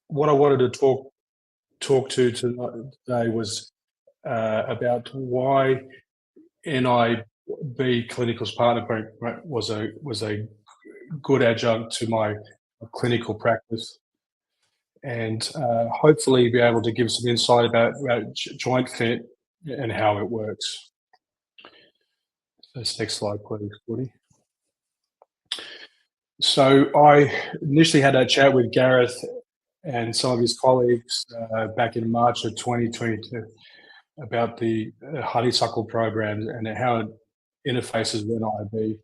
what I wanted to talk to today was about why NIB Clinical's partner program was a good adjunct to my clinical practice, and hopefully be able to give some insight about JointFit and how it works. This next slide, please, Woody. So I initially had a chat with Gareth and some of his colleagues back in March of 2022 about the Honeysuckle program and how it interfaces with NIB.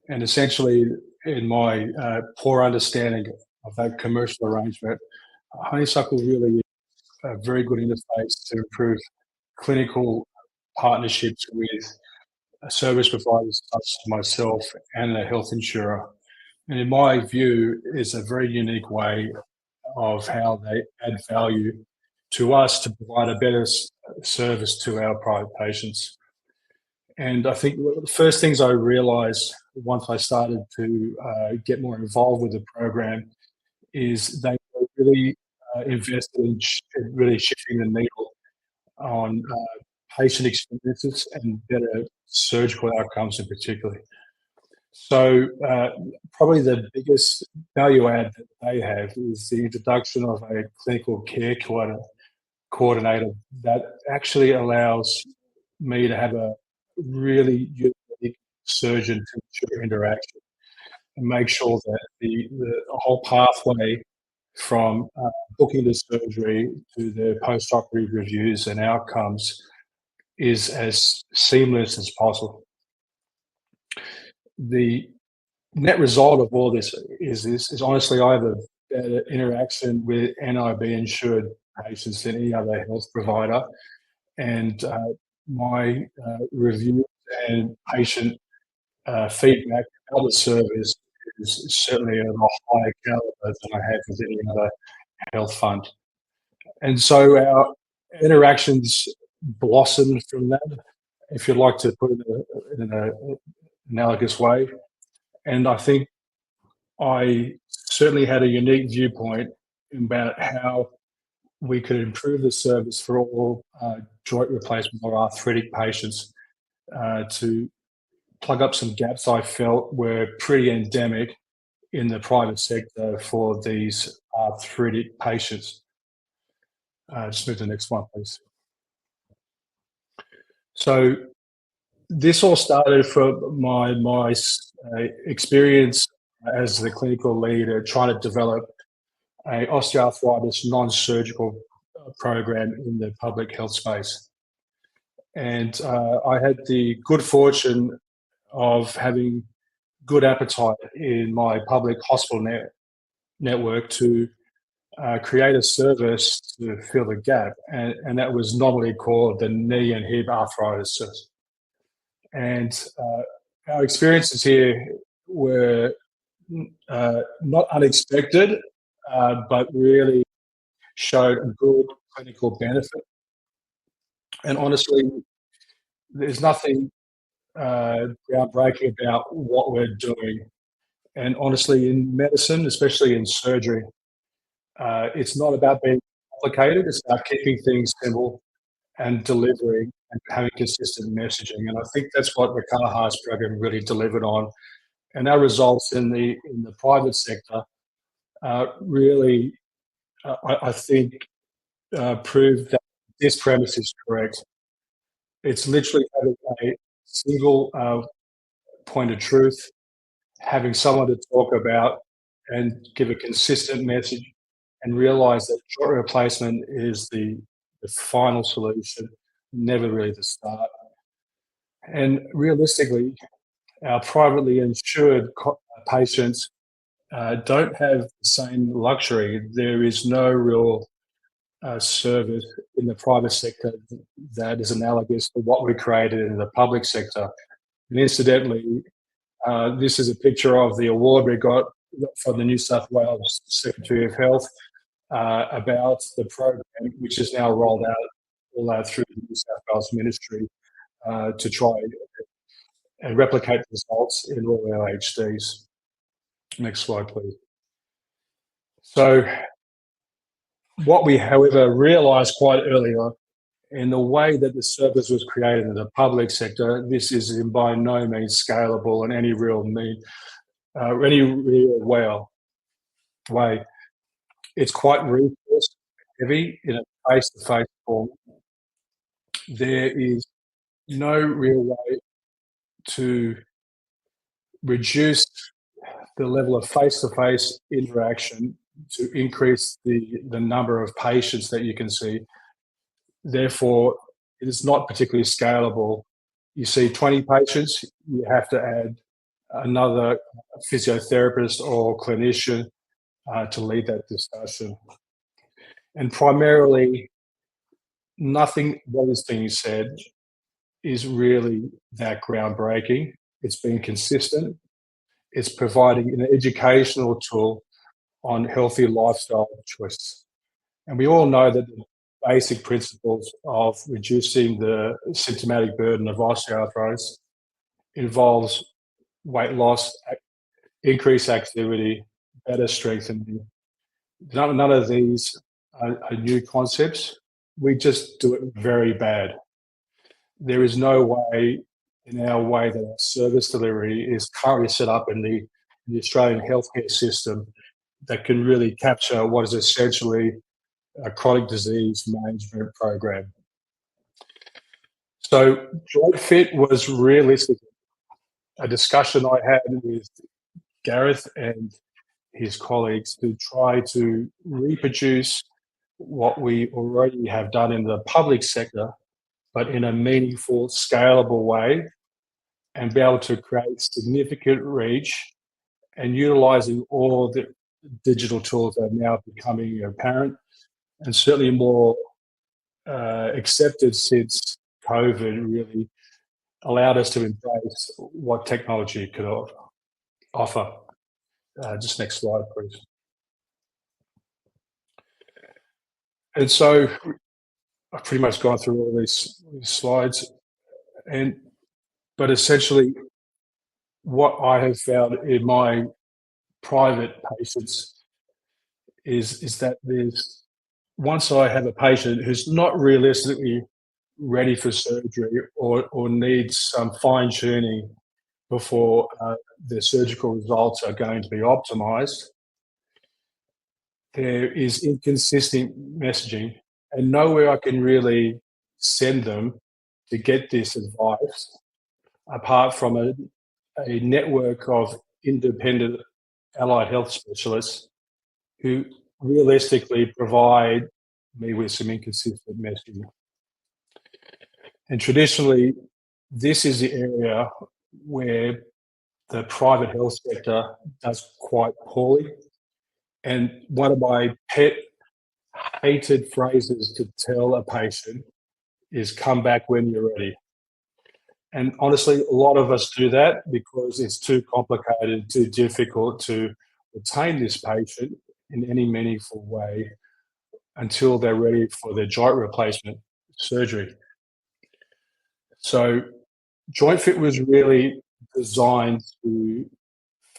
And essentially, in my poor understanding of that commercial arrangement, Honeysuckle really is a very good interface to improve clinical partnerships with service providers such as myself and a health insurer. And in my view, is a very unique way of how they add value to us to provide a better service to our private patients. And I think one of the first things I realized once I started to get more involved with the program is they were really invested in really shifting the needle on patient experiences and better surgical outcomes in particular. So probably the biggest value add that they have is the introduction of a clinical care coordinator that actually allows me to have a really unique surgeon to interaction and make sure that the whole pathway from booking the surgery to the post-operative reviews and outcomes is as seamless as possible. The net result of all this is honestly I have a better interaction with NIB insured patients than any other health provider, and my review and patient feedback about the service is certainly of a higher caliber than I have with any other health fund. And so our interactions blossomed from that, if you'd like to put it in an analogous way. And I think I certainly had a unique viewpoint about how we could improve the service for all joint replacement or arthritic patients to plug up some gaps I felt were pretty endemic in the private sector for these arthritic patients. Just move to the next one, please. So this all started from my experience as the clinical leader trying to develop a osteoarthritis non-surgical program in the public health space. And I had the good fortune of having good appetite in my public hospital network to create a service to fill the gap. And that was normally called the knee and hip arthritis service. And our experiences here were not unexpected, but really showed a good clinical benefit. And honestly, there's nothing groundbreaking about what we're doing. And honestly, in medicine, especially in surgery, it's not about being complicated. It's about keeping things simple and delivering and having consistent messaging. And I think that's what the Kaha's program really delivered on. And our results in the private sector really, I think, proved that this premise is correct. It's literally having a single point of truth, having someone to talk about and give a consistent message, and realize that joint replacement is the final solution, never really the start. And realistically, our privately insured patients don't have the same luxury. There is no real service in the private sector that is analogous to what we created in the public sector. And incidentally, this is a picture of the award we got from the New South Wales Secretary of Health about the program, which is now rolled out all out through the New South Wales Ministry to try and replicate the results in all our HDs. Next slide, please. So What we, however, realised quite early on, in the way that the service was created in the public sector, this is in by no means scalable in any real way. It's quite resource heavy in a face-to-face form. There is no real way to reduce the level of face-to-face interaction to increase the number of patients that you can see. Therefore, it is not particularly scalable. You see 20 patients, you have to add another physiotherapist or clinician to lead that discussion. And primarily, nothing what is being said is really that groundbreaking. It's been consistent. It's providing an educational tool on healthy lifestyle choice. And we all know that the basic principles of reducing the symptomatic burden of osteoarthritis involves weight loss, increased activity, better strengthening. None of these are new concepts. We just do it very bad. There is no way in our way that our service delivery is currently set up in the Australian healthcare system that can really capture what is essentially a chronic disease management program. So JointFit was realistically a discussion I had with Gareth and his colleagues to try to reproduce what we already have done in the public sector, but in a meaningful, scalable way, and be able to create significant reach and utilizing all the digital tools that are now becoming apparent and certainly more accepted since COVID really allowed us to embrace what technology could offer. Just next slide, please. And so I've pretty much gone through all these slides, but essentially what I have found in my private patients is that once I have a patient who's not realistically ready for surgery or needs some fine tuning before their surgical results are going to be optimized, there is inconsistent messaging and nowhere I can really send them to get this advice apart from a network of independent allied health specialists who realistically provide me with some inconsistent messaging. And traditionally, this is the area where the private health sector does quite poorly. And one of my pet hated phrases to tell a patient is come back when you're ready. And honestly, a lot of us do that because it's too complicated, too difficult to retain this patient in any meaningful way until they're ready for their joint replacement surgery. So JointFit was really designed to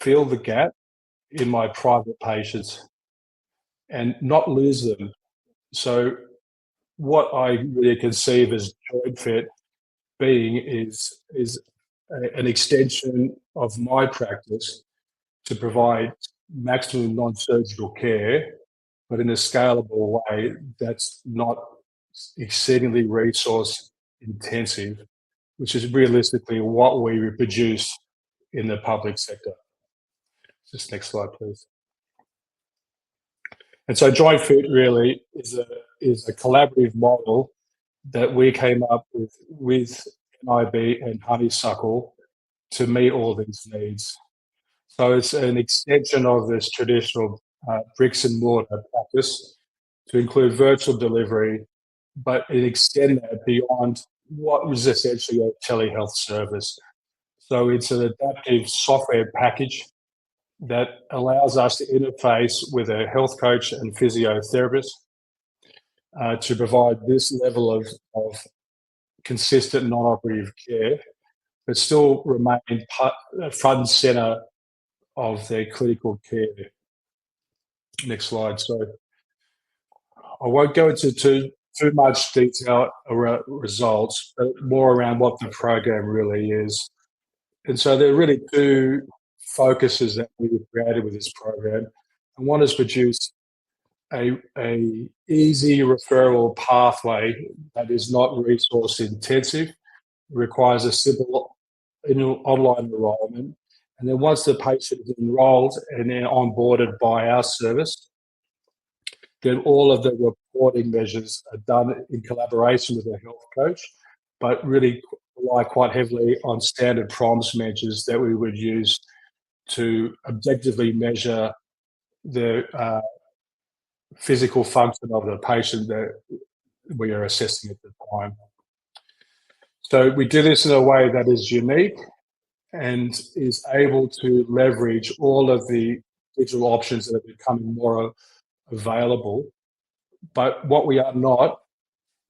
fill the gap in my private patients and not lose them. So what I really conceive as JointFit being is an extension of my practice to provide maximum non-surgical care, but in a scalable way that's not exceedingly resource intensive, which is realistically what we reproduce in the public sector. Just next slide, please. And so JointFit really is a collaborative model that we came up with NIB and Honeysuckle to meet all these needs. So it's an extension of this traditional bricks and mortar practice to include virtual delivery, but it extends that beyond what was essentially a telehealth service. So it's an adaptive software package that allows us to interface with a health coach and physiotherapist to provide this level of consistent non-operative care, but still remain front and center of their clinical care. Next slide. So I won't go into too much detail around results, but more around what the program really is. And so there are really two focuses that we've created with this program. And one is produce a easy referral pathway that is not resource intensive, requires a simple online enrollment. And then once the patient is enrolled and they're onboarded by our service, then all of the reporting measures are done in collaboration with a health coach, but really rely quite heavily on standard PROMS measures that we would use to objectively measure the physical function of the patient that we are assessing at the time. So we do this in a way that is unique and is able to leverage all of the digital options that are becoming more available. But what we are not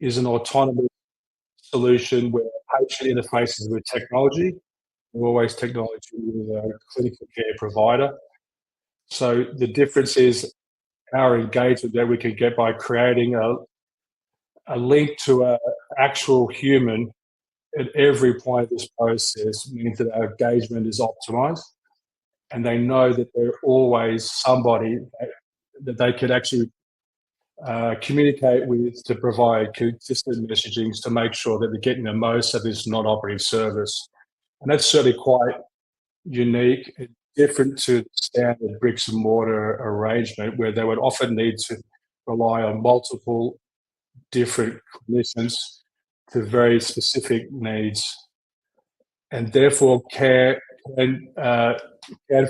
is an autonomous solution where a patient interfaces with technology. We're always technology with a clinical care provider. So the difference is our engagement that we can get by creating a link to an actual human at every point of this process means that our engagement is optimized, and they know that there's always somebody that they could actually communicate with to provide consistent messaging to make sure that they're getting the most of this non-operative service. And that's certainly quite unique and different to the standard bricks and mortar arrangement where they would often need to rely on multiple different clinicians to very specific needs, and therefore can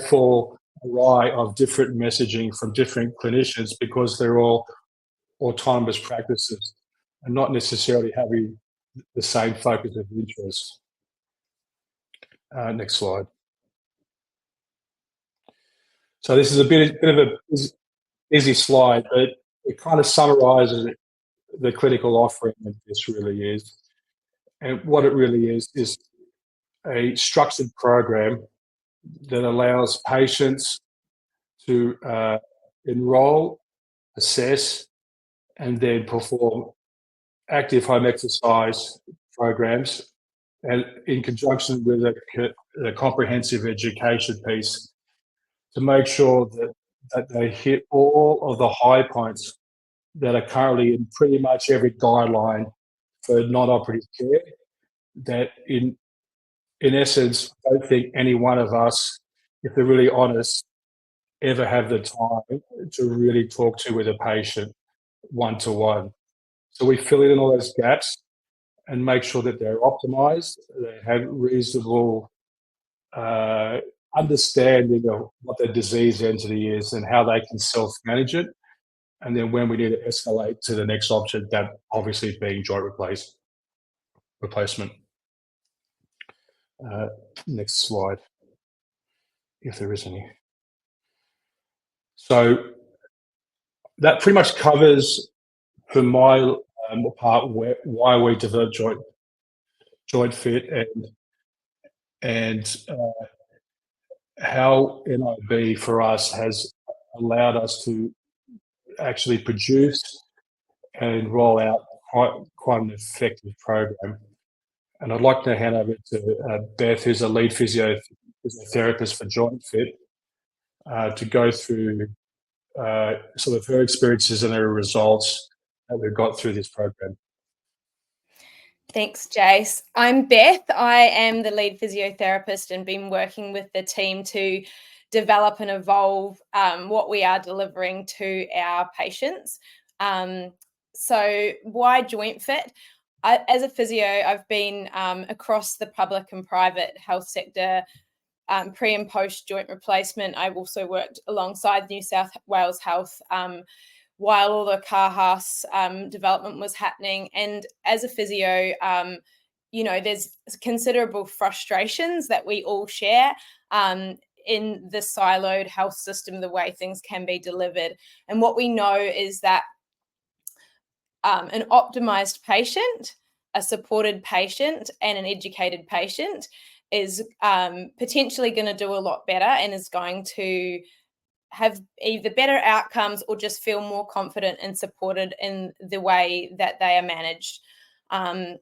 fall awry of different messaging from different clinicians because they're all autonomous practices and not necessarily having the same focus of interest. Next slide. So this is a bit of a busy slide, but it kind of summarizes the clinical offering that this really is. And what it really is a structured program that allows patients to enroll, assess, and then perform active home exercise programs, and in conjunction with a comprehensive education piece to make sure that they hit all of the high points that are currently in pretty much every guideline for non-operative care, that in essence, I don't think any one of us, if they're really honest, ever have the time to really talk to with a patient one-to-one. So we fill in all those gaps and make sure that they're optimized, they have reasonable understanding of what their disease entity is and how they can self-manage it. And then when we need to escalate to the next option, that obviously being joint replacement. Next slide, if there is any. So that pretty much covers, for my part, why we developed JointFit and how NIB for us has allowed us to actually produce and roll out quite an effective program. And I'd like to hand over to Beth, who's a lead physiotherapist for JointFit, to go through sort of her experiences and her results that we've got through this program. Thanks, Jace. I'm Beth. I am the lead physiotherapist and been working with the team to develop and evolve what we are delivering to our patients. So why JointFit? As a physio, I've been across the public and private health sector pre and post joint replacement. I've also worked alongside New South Wales Health while all the CAHAS development was happening. And as a physio, there's considerable frustrations that we all share in the siloed health system, the way things can be delivered. And what we know is that an optimized patient, a supported patient, and an educated patient is potentially going to do a lot better and is going to have either better outcomes or just feel more confident and supported in the way that they are managed. I'm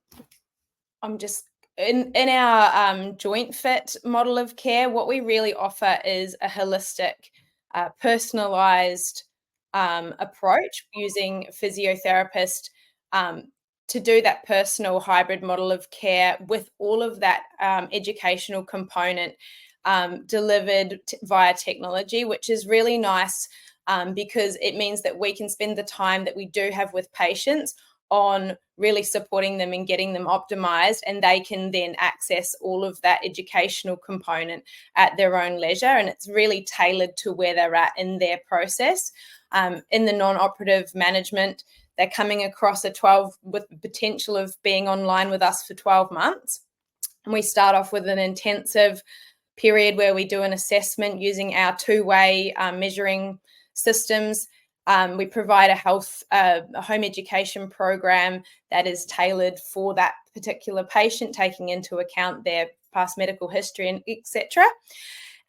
just in our JointFit model of care, what we really offer is a holistic, personalized approach using physiotherapist to do that personal hybrid model of care with all of that educational component delivered via technology, which is really nice because it means that we can spend the time that we do have with patients on really supporting them and getting them optimized, and they can then access all of that educational component at their own leisure, and it's really tailored to where they're at in their process. In the non-operative management, they're coming across a 12 with the potential of being online with us for 12 months. And we start off with an intensive period where we do an assessment using our two-way measuring systems. We provide a home education program that is tailored for that particular patient, taking into account their past medical history and etc.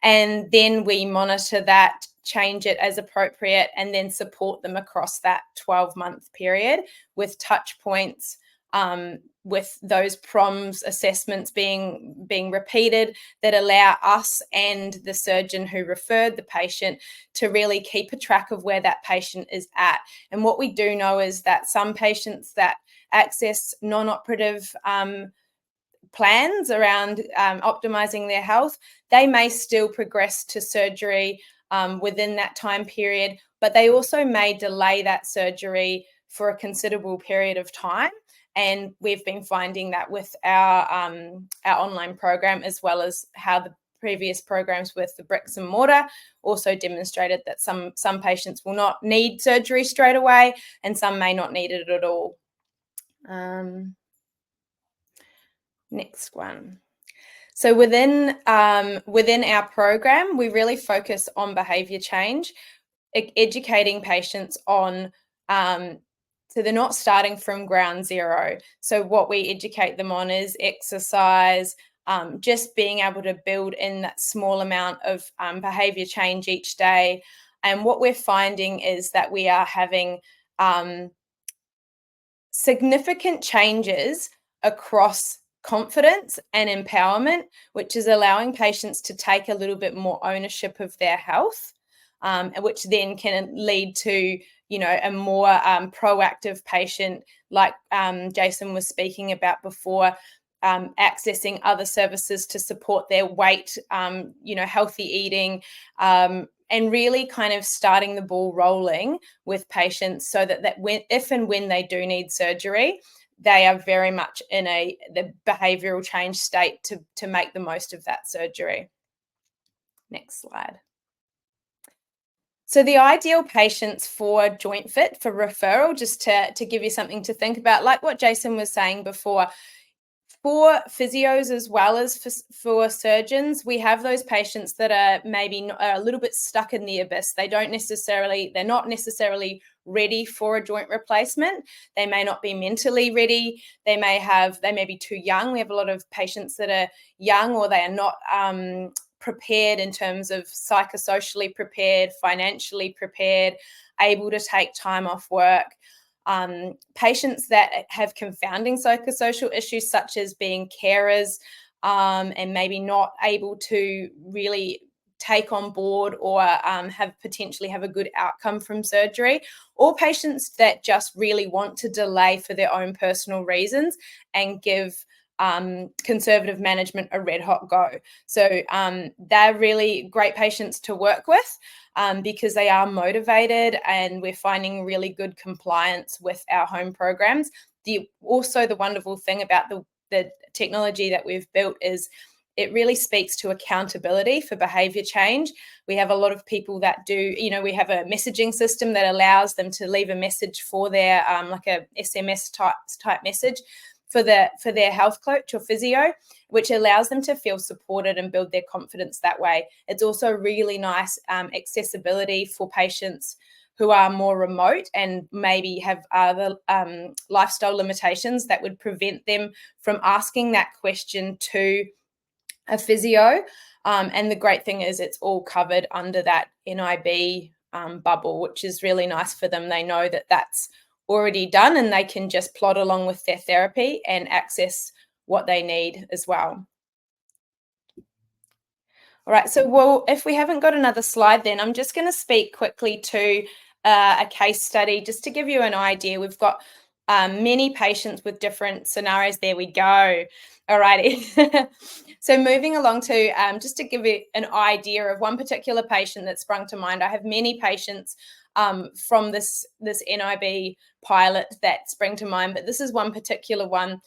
And then we monitor that, change it as appropriate, and then support them across that 12-month period with touch points, with those PROMs assessments being repeated that allow us and the surgeon who referred the patient to really keep a track of where that patient is at. And what we do know is that some patients that access non-operative plans around optimizing their health, they may still progress to surgery within that time period, but they also may delay that surgery for a considerable period of time. And we've been finding that with our online program, as well as how the previous programs with the bricks and mortar also demonstrated that some patients will not need surgery straight away, and some may not need it at all. Next one. So within our program, we really focus on behavior change, educating patients on so they're not starting from ground zero. So what we educate them on is exercise, just being able to build in that small amount of behavior change each day. And what we're finding is that we are having significant changes across confidence and empowerment, which is allowing patients to take a little bit more ownership of their health, which then can lead to a more proactive patient, like Jason was speaking about before, accessing other services to support their weight, healthy eating, and really kind of starting the ball rolling with patients so that if and when they do need surgery, they are very much in the behavioural change state to make the most of that surgery. Next slide. So the ideal patients for JointFit for referral, just to give you something to think about, like what Jason was saying before, for physios as well as for surgeons, we have those patients that are maybe a little bit stuck in the abyss. They're not necessarily ready for a joint replacement. They may not be mentally ready. They may be too young. We have a lot of patients that are young, or they are not prepared in terms of psychosocially prepared, financially prepared, able to take time off work. Patients that have confounding psychosocial issues, such as being carers and maybe not able to really take on board or potentially have a good outcome from surgery, or patients that just really want to delay for their own personal reasons and give conservative management a red hot go. So they're really great patients to work with because they are motivated, and we're finding really good compliance with our home programs. Also, the wonderful thing about the technology that we've built is it really speaks to accountability for behavior change. We have a lot of people that do, we have a messaging system that allows them to leave a message for their, like a SMS type message for their health coach or physio, which allows them to feel supported and build their confidence that way. It's also really nice accessibility for patients who are more remote and maybe have other lifestyle limitations that would prevent them from asking that question to a physio. And the great thing is it's all covered under that NIB bubble, which is really nice for them. They know that that's already done and they can just plod along with their therapy and access what they need as well. All right, so well, if we haven't got another slide, then I'm just going to speak quickly to a case study just to give you an idea. We've got many patients with different scenarios. There we go. All righty. So moving along to just to give you an idea of one particular patient that sprung to mind. I have many patients from this NIB pilot that spring to mind, but this is one particular one.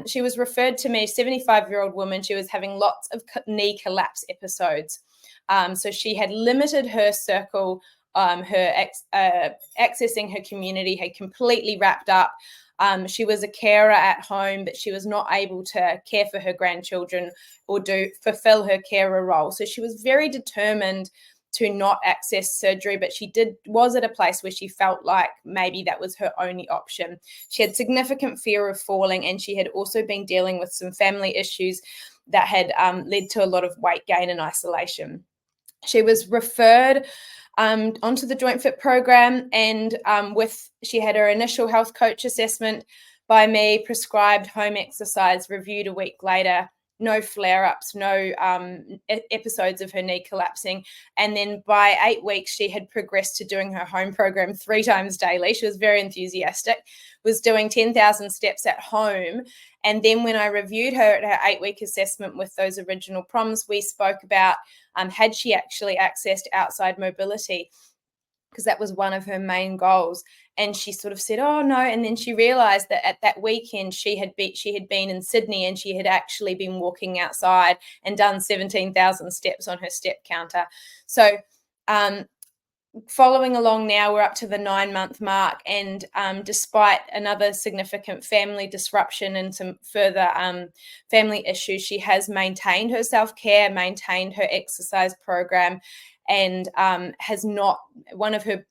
She was referred to me, 75-year-old woman. She was having lots of knee collapse episodes. So she had limited her circle, accessing her community had completely wrapped up. She was a carer at home, but she was not able to care for her grandchildren or fulfill her carer role. So she was very determined to not access surgery, but she was at a place where she felt like maybe that was her only option. She had significant fear of falling, and she had also been dealing with some family issues that had led to a lot of weight gain and isolation. She was referred onto the JointFit program, and she had her initial health coach assessment by me, prescribed home exercise, reviewed a week later, no flare-ups, no episodes of her knee collapsing. And then by 8 weeks, she had progressed to doing her home program 3 times daily. She was very enthusiastic, was doing 10,000 steps at home. And then when I reviewed her at her 8-week assessment with those original prompts, we spoke about had she actually accessed outside mobility, because that was one of her main goals. And she sort of said, oh, no. And then she realized that at that weekend she had been in Sydney and she had actually been walking outside and done 17,000 steps on her step counter. So following along now, we're up to the 9-month mark. And despite another significant family disruption and some further family issues, she has maintained her self-care, maintained her exercise program, and has not, one of her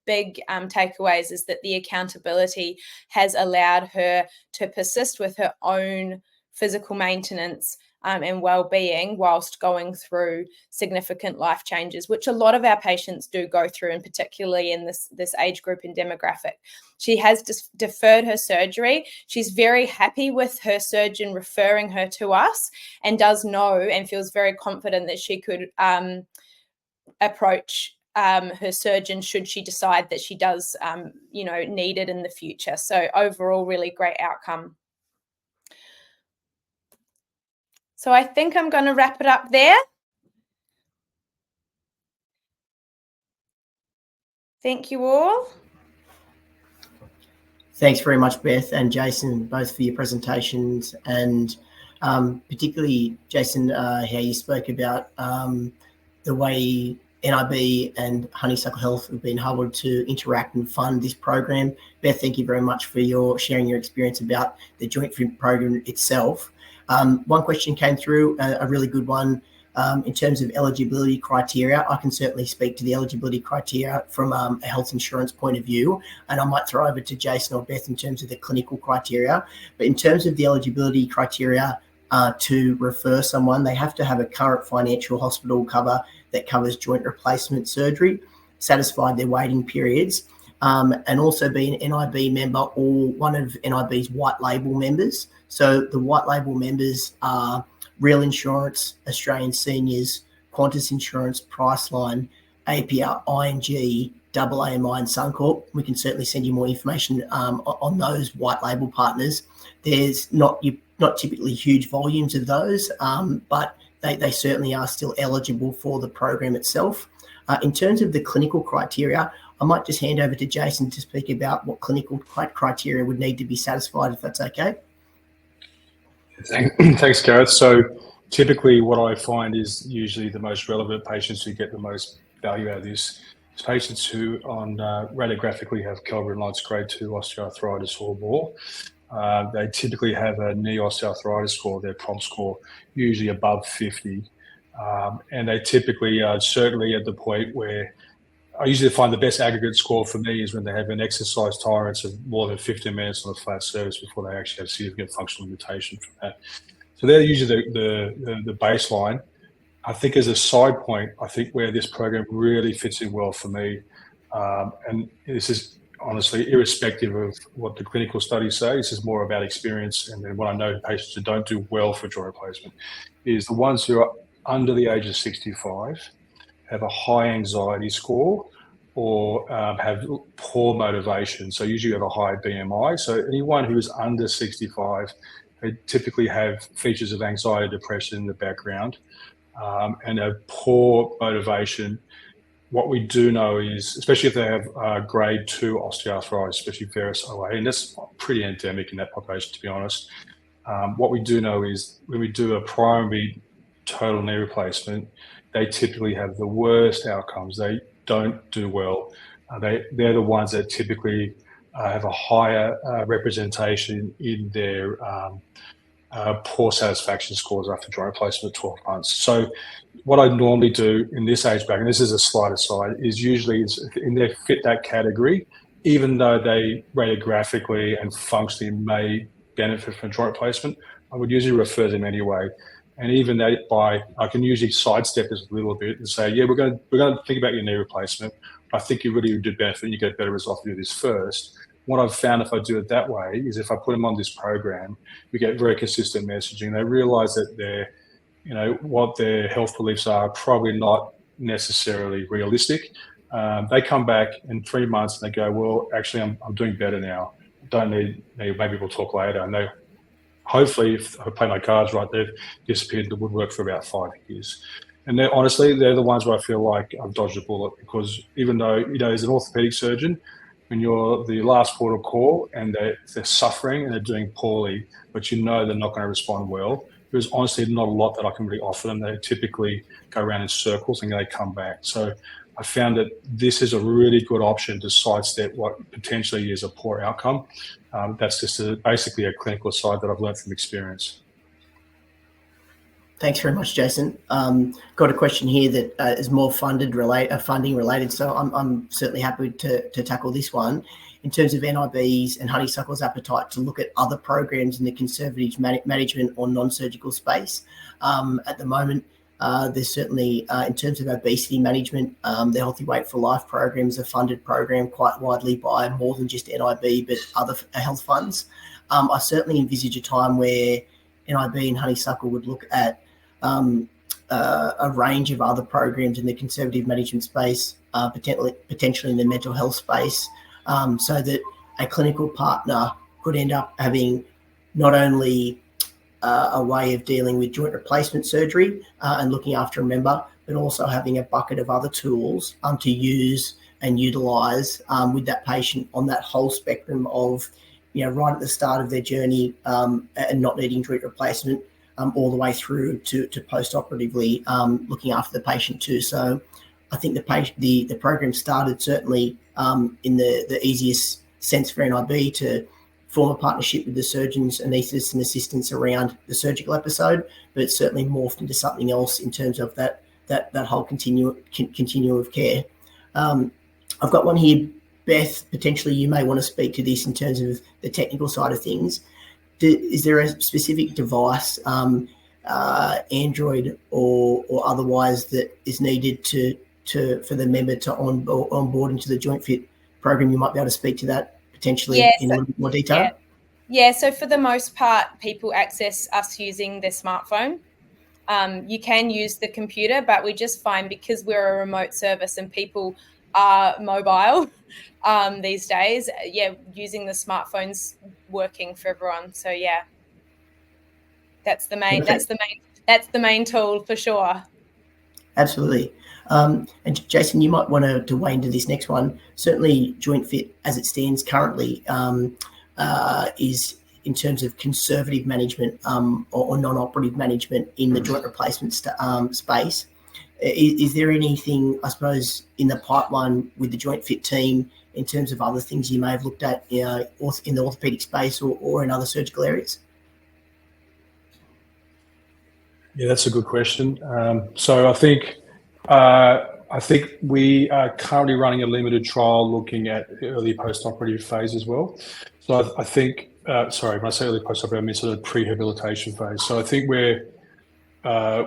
big takeaways is that the accountability has allowed her to persist with her own physical maintenance and well-being whilst going through significant life changes, which a lot of our patients do go through, and particularly in this age group and demographic. She has deferred her surgery. She's very happy with her surgeon referring her to us, and does know and feels very confident that she could approach her surgeon should she decide that she does need it in the future. So overall, really great outcome. So I think I'm going to wrap it up there. Thank you all. Thanks very much, Beth and Jason, both for your presentations, and particularly, Jason, how you spoke about the way NIB and Honeysuckle Health have been able to interact and fund this program. Beth, thank you very much for sharing your experience about the JointFit program itself. One question came through, a really good one, in terms of eligibility criteria. I can certainly speak to the eligibility criteria from a health insurance point of view, and I might throw over to Jason or Beth in terms of the clinical criteria. But in terms of the eligibility criteria to refer someone, they have to have a current financial hospital cover that covers joint replacement surgery, satisfied their waiting periods, and also be an NIB member or one of NIB's white label members. So the white label members are Real Insurance, Australian Seniors, Qantas Insurance, Priceline, APR, ING, AAMI and Suncorp. We can certainly send you more information on those white label partners. There's not typically huge volumes of those, but they certainly are still eligible for the program itself. In terms of the clinical criteria, I might just hand over to Jason to speak about what clinical criteria would need to be satisfied, if that's okay. Thanks, Gareth. So typically what I find is usually the most relevant patients who get the most value out of this is patients who radiographically have Kellgren-Lentz grade 2 osteoarthritis or more. They typically have a knee osteoarthritis score, their PROM score, usually above 50. And they typically are certainly at the point where I usually find the best aggregate score for me is when they have an exercise tolerance of more than 15 minutes on a flat surface before they actually have significant functional limitation from that. So they're usually the baseline. I think as a side point, I think where this program really fits in well for me, and this is honestly irrespective of what the clinical studies say, this is more about experience. And then what I know patients who don't do well for joint replacement is the ones who are under the age of 65, have a high anxiety score, or have poor motivation. So usually have a high BMI. So anyone who's under 65, they typically have features of anxiety, depression in the background, and a poor motivation. What we do know is, especially if they have grade 2 osteoarthritis, especially varus OA, and that's pretty endemic in that population, to be honest. What we do know is when we do a primary total knee replacement, they typically have the worst outcomes. They don't do well. They're the ones that typically have a higher representation in their poor satisfaction scores after joint replacement at 12 months. So what I normally do in this age bracket, and this is a slight aside, is usually in they fit that category, even though they radiographically and functionally may benefit from joint replacement, I would usually refer them anyway. And even that, I can usually sidestep this a little bit and say, yeah, we're going to think about your knee replacement. I think you really did benefit and you get a better result if you do this first. What I've found if I do it that way is if I put them on this program, we get very consistent messaging. They realize that what their health beliefs are probably not necessarily realistic. They come back in 3 months and they go, well, actually, I'm doing better now. Don't need, maybe we'll talk later. And they, hopefully, if I play my cards right, they've disappeared in the woodwork for about 5 years. And they're the ones where I feel like I've dodged a bullet, because even though, as an orthopaedic surgeon, when you're the last port of call and they're suffering and they're doing poorly, but they're not going to respond well, there's honestly not a lot that I can really offer them. They typically go around in circles and they come back. So I found that this is a really good option to sidestep what potentially is a poor outcome. That's just basically a clinical side that I've learned from experience. Thanks very much, Jason. Got a question here that is more funding related, so I'm certainly happy to tackle this one. In terms of NIB's and Honeysuckle's appetite to look at other programs in the conservative management or non-surgical space, at the moment, there's certainly, in terms of obesity management, the Healthy Weight for Life program is a funded program quite widely by more than just NIB, but other health funds. I certainly envisage a time where NIB and Honeysuckle would look at a range of other programs in the conservative management space, potentially in the mental health space, so that a clinical partner could end up having not only a way of dealing with joint replacement surgery and looking after a member, but also having a bucket of other tools to use and utilise with that patient on that whole spectrum of, right at the start of their journey and not needing joint replacement, all the way through to post-operatively looking after the patient too. So I think the program started certainly in the easiest sense for NIB to form a partnership with the surgeons, anaesthetists and assistants around the surgical episode, but it's certainly morphed into something else in terms of that whole continuum of care. I've got one here, Beth, potentially you may want to speak to this in terms of the technical side of things. Is there a specific device, Android or otherwise, that is needed for the member to onboard into the JointFit program? You might be able to speak to that potentially in a little bit more detail. Yeah, so for the most part, people access us using their smartphone. You can use the computer, but we just find because we're a remote service and people are mobile these days, using the smartphones working for everyone. So that's the main tool for sure. Absolutely. And Jason, you might want to weigh into this next one. Certainly JointFit as it stands currently is in terms of conservative management or non-operative management in the joint replacement space. Is there anything, I suppose, in the pipeline with the JointFit team in terms of other things you may have looked at in the orthopaedic space or in other surgical areas? Yeah, that's a good question. So I think we are currently running a limited trial looking at the early post-operative phase as well. So I think sorry, when I say early post-operative, I mean sort of prehabilitation phase. So I think where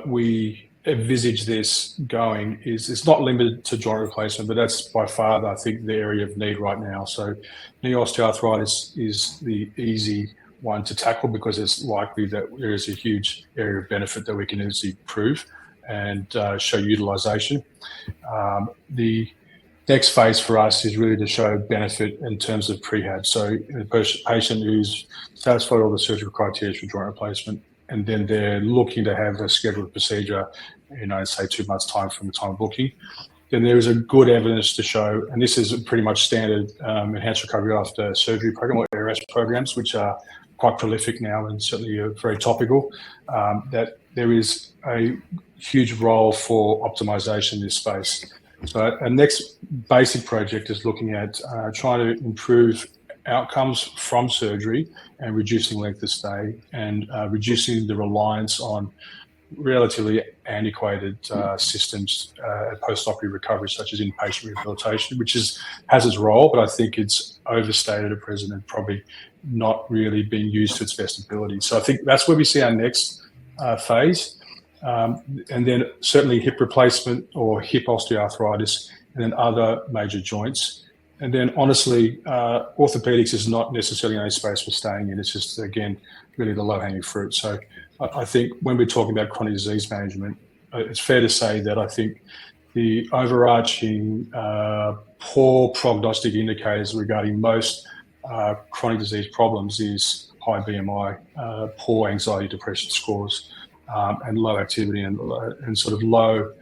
we envisage this going is it's not limited to joint replacement, but that's by far, I think, the area of need right now. So knee osteoarthritis is the easy one to tackle because it's likely that there is a huge area of benefit that we can easily prove and show utilization. The next phase for us is really to show benefit in terms of prehab. So a patient who's satisfied all the surgical criteria for joint replacement, and then they're looking to have a scheduled procedure, say 2 months' time from the time of booking, then there is a good evidence to show, and this is pretty much standard enhanced recovery after surgery program or ARS programs, which are quite prolific now and certainly very topical, that there is a huge role for optimization in this space. So our next basic project is looking at trying to improve outcomes from surgery and reducing length of stay and reducing the reliance on relatively antiquated systems post-operative recovery, such as inpatient rehabilitation, which has its role, but I think it's overstated at present and probably not really being used to its best ability. So I think that's where we see our next phase. And then certainly hip replacement or hip osteoarthritis, and then other major joints. And then honestly, orthopaedics is not necessarily a space we're staying in. It's just, again, really the low-hanging fruit. So I think when we're talking about chronic disease management, it's fair to say that I think the overarching poor prognostic indicators regarding most chronic disease problems is high BMI, poor anxiety, depression scores, and low activity and sort of low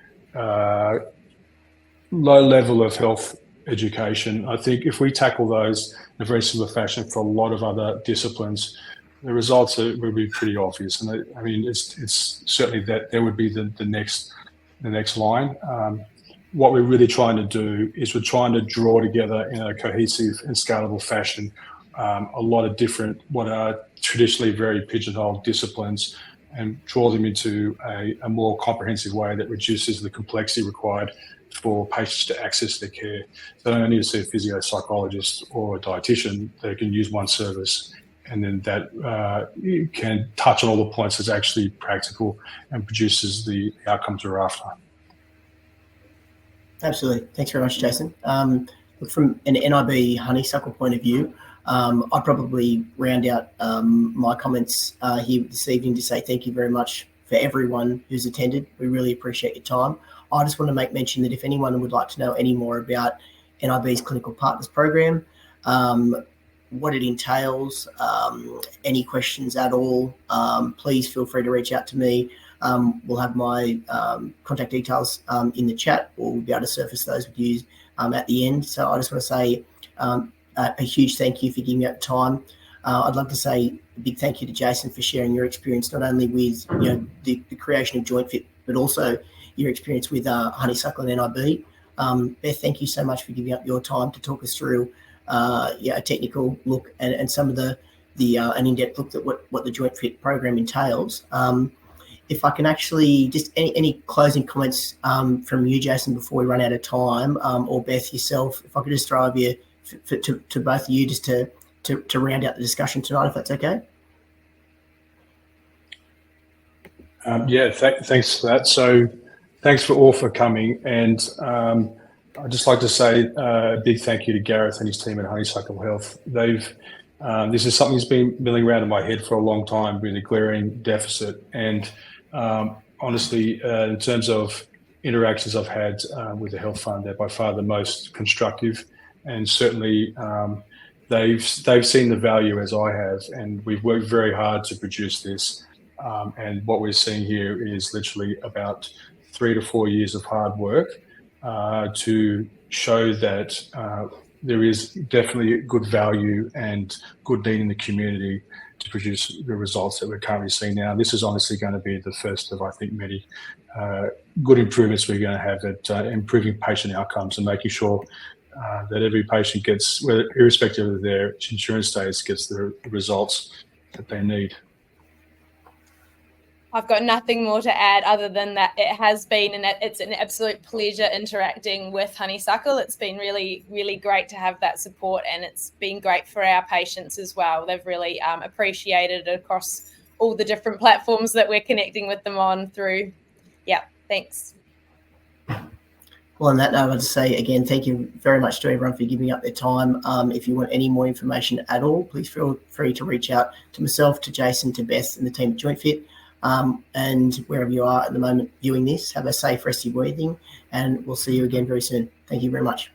level of health education. I think if we tackle those in a very similar fashion for a lot of other disciplines, the results will be pretty obvious. And I mean, it's certainly that there would be the next line. What we're really trying to do is we're trying to draw together in a cohesive and scalable fashion a lot of different, what are traditionally very pigeonholed disciplines, and draw them into a more comprehensive way that reduces the complexity required for patients to access their care. They don't need to see a physio-psychologist or a dietitian. They can use one service, and then that can touch on all the points that's actually practical and produces the outcomes we're after. Absolutely. Thanks very much, Jason. From an NIB Honeysuckle point of view, I'd probably round out my comments here this evening to say thank you very much for everyone who's attended. We really appreciate your time. I just want to make mention that if anyone would like to know any more about NIB's Clinical Partners Program, what it entails, any questions at all, please feel free to reach out to me. We'll have my contact details in the chat, or we'll be able to surface those with you at the end. So I just want to say a huge thank you for giving me that time. I'd love to say a big thank you to Jason for sharing your experience, not only with the creation of JointFit, but also your experience with Honeysuckle and NIB. Beth, thank you so much for giving up your time to talk us through a technical look and some of an in-depth look at what the JointFit program entails. If I can actually just any closing comments from you, Jason, before we run out of time, or Beth yourself, if I could just throw over you to both of you just to round out the discussion tonight, if that's okay. Thanks for that. So thanks for all for coming. And I'd just like to say a big thank you to Gareth and his team at Honeysuckle Health. This is something that's been milling around in my head for a long time, with a glaring deficit. And honestly, in terms of interactions I've had with the Health Fund, they're by far the most constructive. And certainly they've seen the value as I have, and we've worked very hard to produce this. And what we're seeing here is literally about 3 to 4 years of hard work to show that there is definitely good value and good need in the community to produce the results that we're currently seeing now. This is honestly going to be the first of, I think, many good improvements we're going to have at improving patient outcomes and making sure that every patient gets, irrespective of their insurance status, gets the results that they need. I've got nothing more to add other than that it has been, and it's an absolute pleasure interacting with Honeysuckle. It's been really, really great to have that support, and it's been great for our patients as well. They've really appreciated it across all the different platforms that we're connecting with them on through. Yeah, thanks. Well, on that note, I would say again, thank you very much to everyone for giving up their time. If you want any more information at all, please feel free to reach out to myself, to Jason, to Beth and the team at JointFit. And wherever you are at the moment viewing this, have a safe rest of your evening, and we'll see you again very soon. Thank you very much.